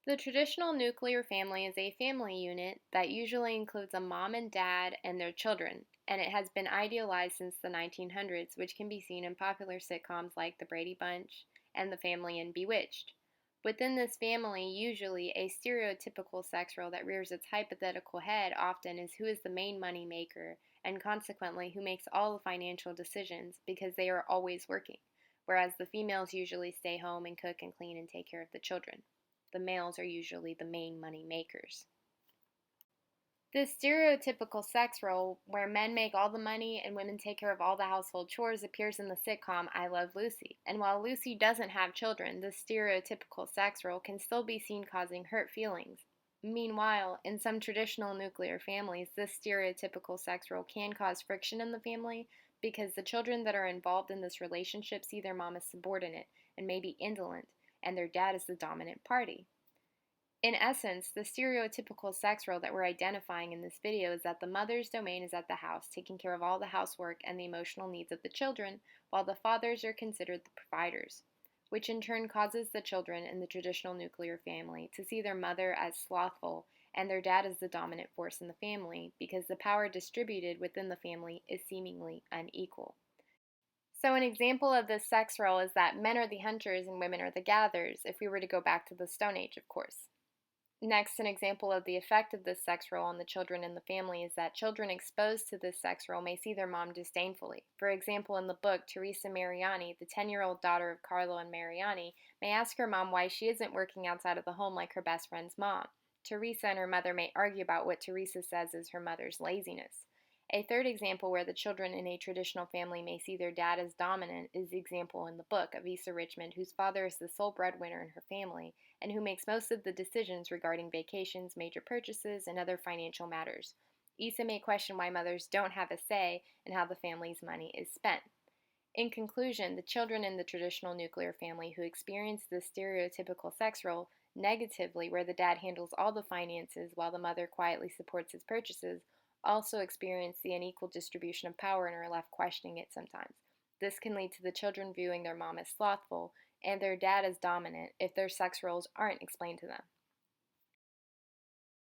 The traditional nuclear family is a family unit that usually includes a mom and dad and their children, and it has been idealized since the 1900s, which can be seen in popular sitcoms like The Brady Bunch and The Family and Bewitched. Within this family, usually a stereotypical sex role that rears its hypothetical head often is who is the main money maker, and consequently who makes all the financial decisions because they are always working, whereas the females usually stay home and cook and clean and take care of the children. The males are usually the main money makers. This stereotypical sex role, where men make all the money and women take care of all the household chores, appears in the sitcom I Love Lucy. And while Lucy doesn't have children, this stereotypical sex role can still be seen causing hurt feelings. Meanwhile, in some traditional nuclear families, this stereotypical sex role can cause friction in the family because the children that are involved in this relationship see their mom as subordinate and maybe indolent, and their dad is the dominant party. In essence, the stereotypical sex role that we're identifying in this video is that the mother's domain is at the house, taking care of all the housework and the emotional needs of the children, while the fathers are considered the providers, which in turn causes the children in the traditional nuclear family to see their mother as slothful and their dad as the dominant force in the family because the power distributed within the family is seemingly unequal. So, an example of this sex role is that men are the hunters and women are the gatherers, if we were to go back to the Stone Age, of course. Next, an example of the effect of this sex role on the children in the family is that children exposed to this sex role may see their mom disdainfully. For example, in the book, Teresa Mariani, the 10-year-old daughter of Carlo and Mariani, may ask her mom why she isn't working outside of the home like her best friend's mom. Teresa and her mother may argue about what Teresa says is her mother's laziness. A third example where the children in a traditional family may see their dad as dominant is the example in the book of Issa Richmond, whose father is the sole breadwinner in her family and who makes most of the decisions regarding vacations, major purchases, and other financial matters. Issa may question why mothers don't have a say in how the family's money is spent. In conclusion, the children in the traditional nuclear family who experience this stereotypical sex role negatively, where the dad handles all the finances while the mother quietly supports his purchases, also experience the unequal distribution of power and are left questioning it sometimes. This can lead to the children viewing their mom as slothful and their dad as dominant if their sex roles aren't explained to them.